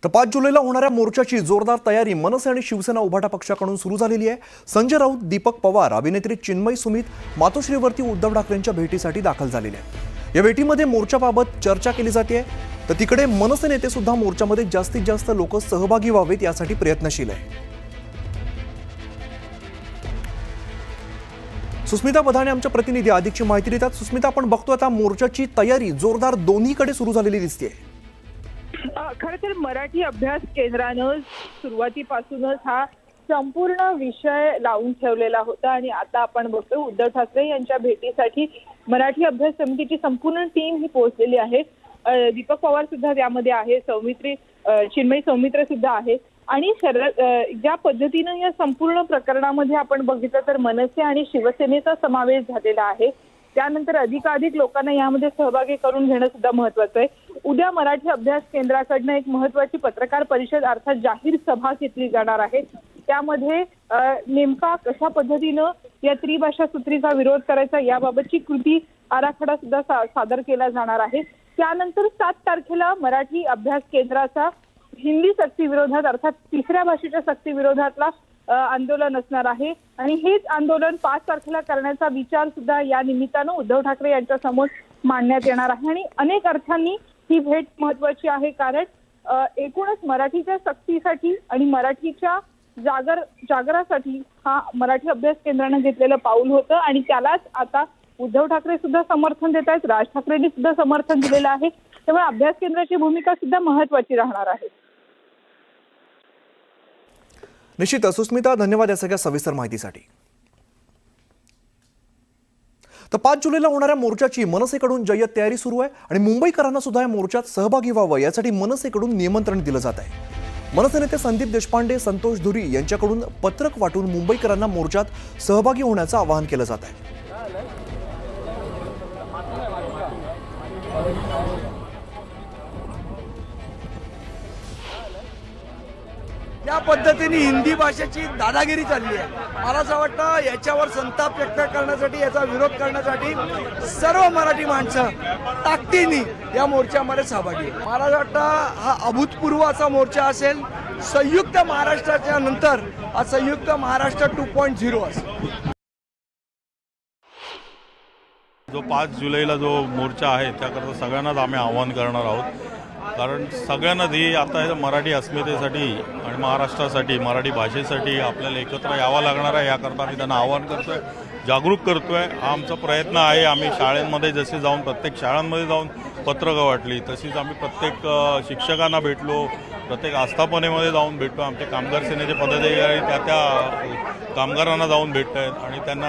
तर 5 जुलैला होणाऱ्या मोर्चाची जोरदार तयारी मनसे आणि शिवसेना उभाटा पक्षाकडून सुरू झालेली आहे। संजय राऊत, दीपक पवार, अभिनेत्री चिन्मयी सुमित मातोश्रीवरती उद्धव ठाकरेंच्या भेटीसाठी दाखल झालेले आहेत। या भेटीमध्ये मोर्चाबाबत चर्चा केली जाते, तर तिकडे मनसे नेते सुद्धा मोर्चामध्ये जास्तीत जास्त लोक सहभागी व्हावेत यासाठी प्रयत्नशील आहे। सुस्मिता बधाणे आमच्या प्रतिनिधी अधिकची माहिती देतात। सुस्मिता, आपण बघतो आता मोर्चाची तयारी जोरदार दोन्हीकडे सुरू झालेली दिसते। खरं तर मराठी अभ्यास केंद्रानं सुरुवातीपासूनच हा संपूर्ण विषय लावून ठेवलेला होता आणि आता आपण बघतो उद्धव ठाकरे यांच्या भेटीसाठी मराठी अभ्यास समितीची संपूर्ण टीम ही पोहोचलेली आहे। दीपक पवार सुद्धा त्यामध्ये आहे, चिन्मयी सौमित्र सुद्धा आहे आणि ज्या पद्धतीनं या संपूर्ण प्रकरणामध्ये आपण बघितलं तर मनसे आणि शिवसेनेचा समावेश झालेला आहे। त्यानंतर अधिकाधिक लोकांना यामध्ये सहभागी करून घेणं सुद्धा महत्वाचं आहे। उद्या मराठी अभ्यास केंद्राकडनं एक महत्वाची पत्रकार परिषद अर्थात जाहीर सभा घेतली जाणार आहे। त्यामध्ये नेमका कशा पद्धतीनं या त्रिभाषा सूत्रीचा विरोध करायचा याबाबतची कृती आराखडा सुद्धा सादर केला जाणार आहे। त्यानंतर 7 तारखेला मराठी अभ्यास केंद्राचा हिंदी सक्ती विरोधात अर्थात तिसऱ्या भाषेच्या सक्ती विरोधातला आंदोलन असणार आहे आणि हेच आंदोलन 5 तारखेला करण्याचा विचार सुद्धा या निमित्तानं उद्धव ठाकरे यांच्या समोर मांडण्यात येणार आहे। आणि अनेक अर्थांनी ही भेट महत्वाची आहे, कारण एकूणच मराठीच्या सक्तीसाठी आणि मराठीच्या जागरासाठी हा मराठी अभ्यास केंद्राने घेतलेलं पाऊल होतं आणि त्यालाच आता उद्धव ठाकरे सुद्धा समर्थन देत आहेत, राज ठाकरेंनी सुद्धा समर्थन दिलेलं आहे। त्यामुळे अभ्यास केंद्राची भूमिका सुद्धा महत्वाची राहणार आहे। निश्चित सुस्मिता, धन्यवाद या सगळ्या सविस्तर माहितीसाठी। तर 5 जुलैला होणाऱ्या मोर्चाची मनसेकडून जय्यत तयारी सुरू आहे आणि मुंबईकरांना सुद्धा या मोर्चात सहभागी व्हावं यासाठी मनसेकडून निमंत्रण दिलं जात आहे। मनसे नेते संदीप देशपांडे, संतोष धुरी यांच्याकडून पत्रक वाटून मुंबईकरांना मोर्चात सहभागी होण्याचं आवाहन केलं जात आहे। या पद्धतीने हिंदी भाषेची दादागिरी चालली आहे। मला असं वाटतं याच्यावर संताप व्यक्त करण्यासाठी, याचा विरोध करण्यासाठी सर्व मराठी माणसं ताकदीने या मोर्चामध्ये सहभागी आहेत। मला असं वाटतं हा अभूतपूर्व असा मोर्चा असेल। संयुक्त महाराष्ट्राच्या नंतर हा संयुक्त महाराष्ट्र 2.0 असेल। जो 5 जुलैला जो मोर्चा आहे त्याकरता सगळ्यांनाच आम्ही आवाहन करणार आहोत, कारण सगळ्यांनाच ही आता मराठी अस्मितेसाठी आणि महाराष्ट्रासाठी, मराठी भाषेसाठी आपल्याला एकत्र यावं लागणार आहे। याकरता आम्ही त्यांना आवाहन करतोय, जागरूक करतोय। हा आमचा प्रयत्न आहे। आम्ही शाळांमध्ये जसे जाऊन प्रत्येक शाळांमध्ये जाऊन पत्रकं वाटली, तशीच आम्ही प्रत्येक शिक्षकांना भेटलो, प्रत्येक आस्थापनेमध्ये जाऊन भेटतो। आमचे कामगार सेनेचे पदाधिकारी त्या कामगारांना जाऊन भेटत आहेत आणि त्यांना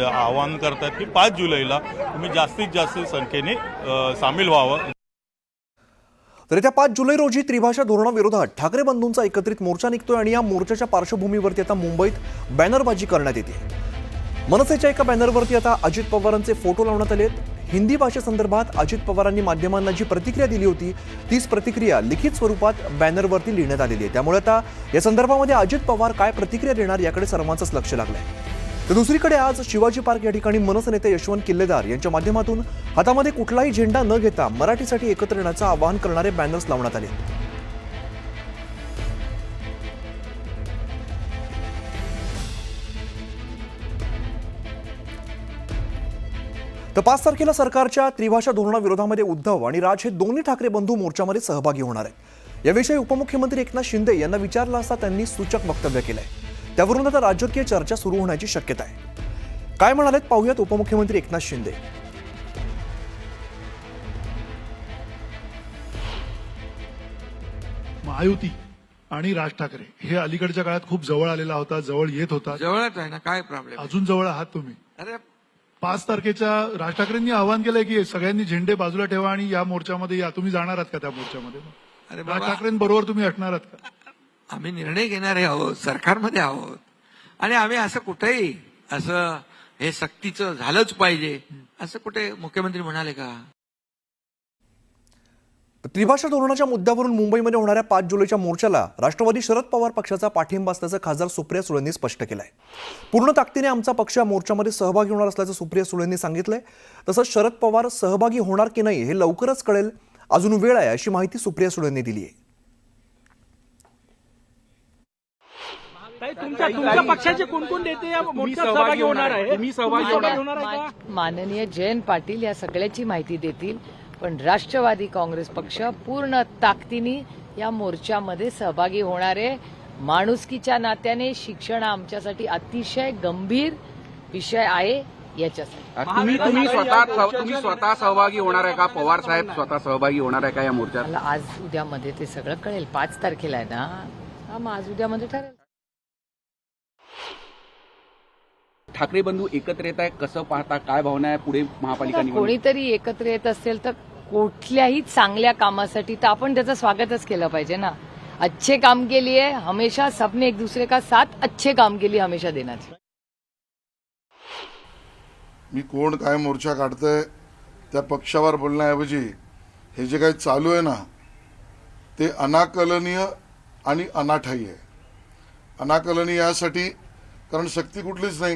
आवाहन करतात की 5 जुलैला तुम्ही जास्तीत जास्त संख्येने सामील व्हावं। तर येत्या 5 जुलै रोजी त्रिभाषा धोरणाविरोधात ठाकरे बंधूंचा एकत्रित मोर्चा निघतोय आणि या मोर्चाच्या पार्श्वभूमीवरती आता मुंबईत बॅनरबाजी करण्यात येते। मनसेच्या एका बॅनरवरती आता अजित पवारांचे फोटो लावण्यात आले आहेत। हिंदी भाषेसंदर्भात अजित पवारांनी माध्यमांना जी प्रतिक्रिया दिली होती तीच प्रतिक्रिया लिखित स्वरूपात बॅनरवरती लिहिण्यात आलेली आहे। त्यामुळे आता या संदर्भामध्ये अजित पवार काय प्रतिक्रिया देणार याकडे सर्वांचंच लक्ष लागलंय। तर दुसरीकडे आज शिवाजी पार्क या ठिकाणी मनसे नेते यशवंत किल्लेदार यांच्या माध्यमातून हातामध्ये कुठलाही झेंडा न घेता मराठीसाठी एकत्र येण्याचं आवाहन करणारे बॅनर्स लावण्यात आले। तर 5 तारखेला सरकारच्या त्रिभाषा धोरणाविरोधामध्ये उद्धव आणि राज हे दोन्ही ठाकरे बंधू मोर्चामध्ये सहभागी होणार आहेत। याविषयी उपमुख्यमंत्री एकनाथ शिंदे यांना विचारलं असता त्यांनी सूचक वक्तव्य केलंय। त्यावरून आता राजकीय चर्चा सुरू होण्याची शक्यता आहे। काय म्हणालेत पाहूयात उपमुख्यमंत्री एकनाथ शिंदे। महायुती आणि राज ठाकरे हे अलीकडच्या काळात खूप जवळ आलेला होता, जवळ येत होता। जवळच आहे ना, काय प्रॉब्लेम? अजून जवळ आहात तुम्ही। अरे 5 तारखेच्या राज ठाकरेंनी आवाहन केलंय की सगळ्यांनी झेंडे बाजूला ठेवा आणि या मोर्चामध्ये या। तुम्ही जाणार आहात का त्या मोर्चामध्ये? अरे राज बाबा, ठाकरेंबरोबर तुम्ही असणार आहात का? आम्ही निर्णय घेणारे आहोत, सरकारमध्ये आहोत आणि आम्ही असं कुठेही असं हे सक्तीचं झालंच पाहिजे असं कुठे मुख्यमंत्री म्हणाले का? त्रिभाषा धोरणाच्या मुद्द्यावरून मुंबईमध्ये होणाऱ्या 5 जुलैच्या मोर्चाला राष्ट्रवादी शरद पवार पक्षाचा पाठिंबा असल्याचं खासदार सुप्रिया सुळेंनी स्पष्ट केलंय। पूर्ण ताकदीने आमचा पक्ष या मोर्चामध्ये सहभागी होणार असल्याचं सुप्रिया सुळेंनी सांगितलंय। तसंच शरद पवार सहभागी होणार की नाही हे लवकरच कळेल, अजून वेळ आहे अशी माहिती सुप्रिया सुळेंनी दिली आहे। तुमच्या पक्षाचे कोण नेते या मोर्चात सहभागी होणार आहे? तुम्ही सहभागी होणार आहे का? माननीय जयंत पाटील या सगळ्याची माहिती देतील, पण राष्ट्रवादी काँग्रेस पक्ष पूर्ण ताकदीने या मोर्चामध्ये सहभागी होणार आहे. माणुसकीच्या नात्याने शिक्षण आमच्यासाठी अतिशय गंभीर विषय आहे. याच्यासाठी तुम्ही स्वतः सहभागी होणार आहे का? पवार साहेब स्वतः सहभागी होणार आहे का या मोर्चात? मला आज उद्यामध्ये ते सगळं कळेल. 5 तारखेला आहे ना. हा, मग आज उद्यामध्ये ठरेल. ठाकरे बंधू एकत्र येत आहे, कसं पाहता? काय भावना आहे पुढे महापालिका निवडणूक? कोणीतरी एकत्र येत असेल तर कुठल्याही चांगल्या कामासाठी तर आपण त्याचं स्वागतच केलं पाहिजे ना. अच्छे काम के लिए हमेशा सबने एक दूसरे का साथ अच्छे काम के लिए हमेशा देना चाहिए. मी कोण काय मोर्चा काढतंय त्या पक्षावर बोलण्याऐवजी हे जे काही चालू आहे ना ते अनाकलनीय आणि अनाठायी आहे. अनाकलनीय यासाठी कारण सक्ती कुठलीच नाही,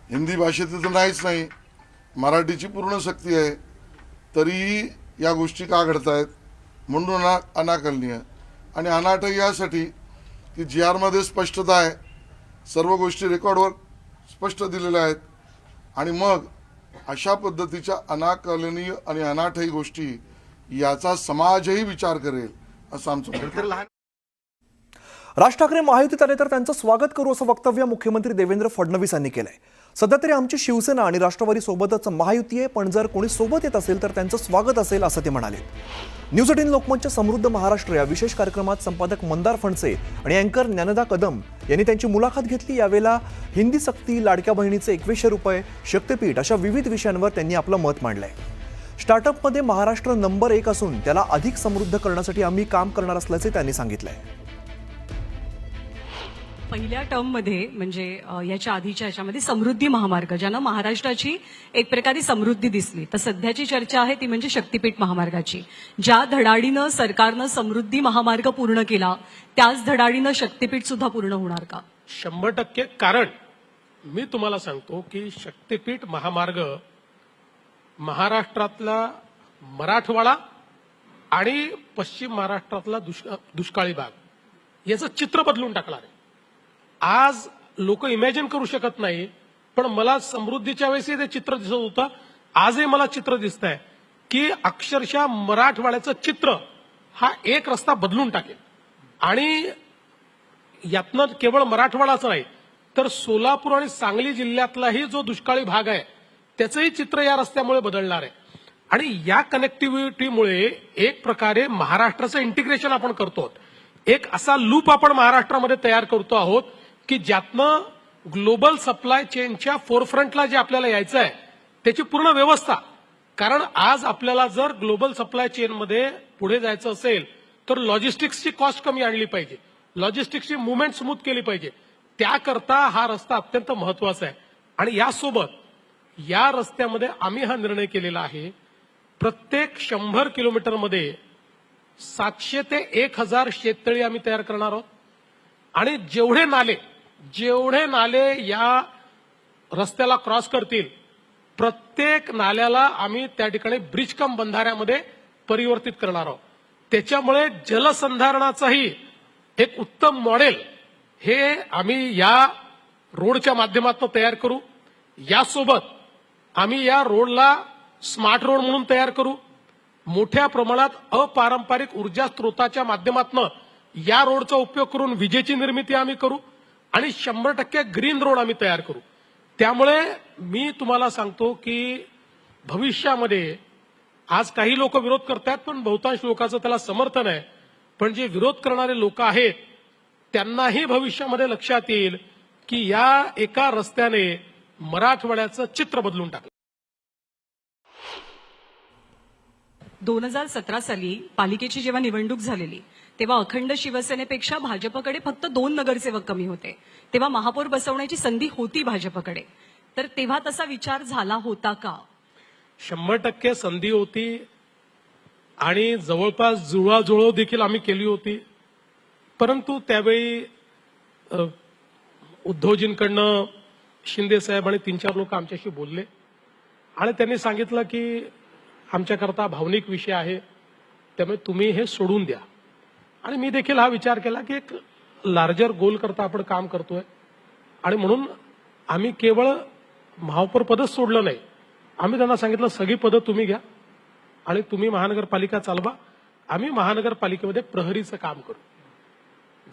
हिंदी भाषेत तर नाहीच नाही, मराठीची पूर्ण सक्ती आहे, तरीही या गोष्टी का घडतायत म्हणून अनाकलनीय. आणि अनाठायी यासाठी की जी आरमध्ये स्पष्टता आहे, सर्व गोष्टी रेकॉर्डवर स्पष्ट दिलेल्या आहेत, आणि मग अशा पद्धतीच्या अनाकलनीय आणि अनाठायी गोष्टी याचा समाजही विचार करेल असं आमचं मत आहे. राज ठाकरे महायुतीत आले तर त्यांचं स्वागत करू असं वक्तव्य मुख्यमंत्री देवेंद्र फडणवीस यांनी केलंय. सध्या तरी आमची शिवसेना आणि राष्ट्रवादी सोबतच महायुती आहे, पण जर कोणी सोबत येत असेल तर त्यांचं स्वागत असेल असं ते म्हणाले. न्यूज 18 लोकमतच्या समृद्ध महाराष्ट्र या विशेष कार्यक्रमात संपादक मंदार फणसे आणि अँकर ज्ञानदा कदम यांनी त्यांची मुलाखत घेतली. यावेळेला हिंदी सक्ती, लाडक्या बहिणीचे 2100 रुपये, शक्तीपीठ अशा विविध विषयांवर त्यांनी आपलं मत मांडलंय. स्टार्टअपमध्ये महाराष्ट्र नंबर 1 असून त्याला अधिक समृद्ध करण्यासाठी आम्ही काम करणार असल्याचे त्यांनी सांगितलंय. पहिल्या टर्ममध्ये म्हणजे याच्या आधीच्या याच्यामध्ये समृद्धी महामार्ग, ज्यानं महाराष्ट्राची एक प्रकारे समृद्धी दिसली, तर सध्याची चर्चा आहे ती म्हणजे शक्तीपीठ महामार्गाची. ज्या धडाडीनं सरकारनं समृद्धी महामार्ग पूर्ण केला त्याच धडाडीनं शक्तीपीठ सुद्धा पूर्ण होणार का? 100%. कारण मी तुम्हाला सांगतो की शक्तीपीठ महामार्ग महाराष्ट्रातला मराठवाडा आणि पश्चिम महाराष्ट्रातला दुष्काळी भाग याचं चित्र बदलून टाकणार आहे. आज लोक इमॅजिन करू शकत नाही, पण मला समृद्धीच्या वेळेसही ते चित्र दिसत होतं, आजही मला चित्र दिसत आहे की अक्षरशः मराठवाड्याचं चित्र हा एक रस्ता बदलून टाकेल. आणि यातनं केवळ मराठवाडाच नाही तर सोलापूर आणि सांगली जिल्ह्यातलाही जो दुष्काळी भाग आहे त्याचंही चित्र या रस्त्यामुळे बदलणार आहे. आणि या कनेक्टिव्हिटीमुळे एक प्रकारे महाराष्ट्राचं इंटिग्रेशन आपण करतो. एक असा लूप आपण महाराष्ट्रामध्ये तयार करतो आहोत की ज्यातनं ग्लोबल सप्लाय चेनच्या फोरफ्रंटला जे आपल्याला यायचं आहे त्याची पूर्ण व्यवस्था. कारण आज आपल्याला जर ग्लोबल सप्लाय चेनमध्ये पुढे जायचं असेल तर लॉजिस्टिक्सची कॉस्ट कमी आणली पाहिजे, लॉजिस्टिक्सची मुवमेंट स्मूथ केली पाहिजे. त्याकरता हा रस्ता अत्यंत महत्वाचा आहे. आणि यासोबत या रस्त्यामध्ये आम्ही हा निर्णय केलेला आहे, प्रत्येक 100 किलोमीटरमध्ये 700 ते 1000 शेततळी आम्ही तयार करणार आहोत. आणि जेवढे नाले या रस्त्याला क्रॉस करतील प्रत्येक नाल्याला आम्ही त्या ठिकाणी ब्रिज कम बंधाऱ्यामध्ये परिवर्तित करणार आहोत. त्याच्यामुळे जलसंधारणाचाही एक उत्तम मॉडेल हे आम्ही या रोडच्या माध्यमातून तयार करू. यासोबत आम्ही या रोडला स्मार्ट रोड म्हणून तयार करू. मोठ्या प्रमाणात अपारंपरिक ऊर्जा स्रोताच्या माध्यमातून या रोडचा उपयोग करून विजेची निर्मिती आम्ही करू आणि 100% ग्रीन रोड आम्ही तयार करू. त्यामुळे मी तुम्हाला सांगतो की भविष्यामध्ये आज काही लोक विरोध करतात, पण बहुतांश लोकांचं त्याला समर्थन आहे. पण जे विरोध करणारे लोक आहेत त्यांनाही भविष्यामध्ये लक्षात येईल की या एका रस्त्याने मराठवाड्याचं चित्र बदलून टाकलं. 2017 साली पालिकेची जेव्हा निवडणूक झालेली तेव्हा अखंड शिवसेनेपेक्षा भाजपकडे फक्त 2 नगरसेवक कमी होते. तेव्हा महापौर बसवण्याची संधी होती भाजपकडे. तर तेव्हा तसा विचार झाला होता का? 100% संधी होती आणि जवळपास जुळवाजुळव देखील आम्ही केली होती. परंतु त्यावेळी उद्धवजींकडनं शिंदे साहेब आणि 3-4 लोक आमच्याशी बोलले आणि त्यांनी सांगितलं की आमच्याकरता भावनिक विषय आहे, त्यामुळे तुम्ही हे सोडून द्या. आणि मी देखील हा विचार केला की एक लार्जर गोल करता आपण काम करतोय आणि म्हणून आम्ही केवळ महापौर पदच सोडलं नाही. आम्ही त्यांना सांगितलं सगळी पदं तुम्ही घ्या आणि तुम्ही महानगरपालिका चालवा. आम्ही महानगरपालिकेमध्ये प्रहरीचं काम करू.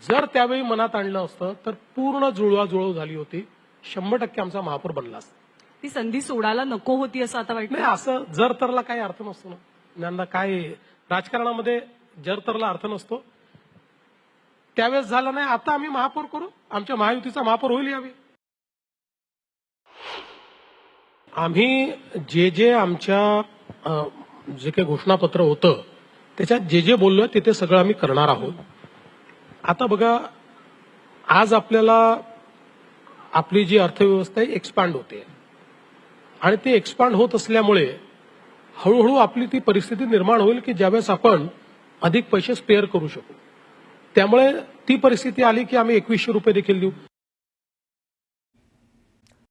जर त्यावेळी मनात आणलं असतं तर पूर्ण जुळवाजुळव झाली होती. 100% आमचा महापौर बनला असता. ती संधी सोडायला नको होती असं आता नाही, वाटतं. असं जर तरला काही अर्थ नसतो ना. ज्ञानदा काय राजकारणामध्ये जर तरला अर्थ नसतो. त्यावेळेस झालं नाही. आता आम्ही महापौर करू. आमच्या महायुतीचा महापौर होईल यावेळी. आम्ही जे आमच्या जे काही घोषणापत्र होतं त्याच्यात जे बोललोय ते सगळं आम्ही करणार आहोत. आता बघा, आज आपल्याला आपली जी अर्थव्यवस्था आहे एक्सपांड होते आणि ते एक्सपांड होत असल्यामुळे हळूहळू आपली ती परिस्थिती निर्माण होईल की ज्यावेळेस आपण अधिक पैसे स्पेअर करू शकू. त्यामुळे ती परिस्थिती आली की आम्ही 2100 रुपये देखील देऊ.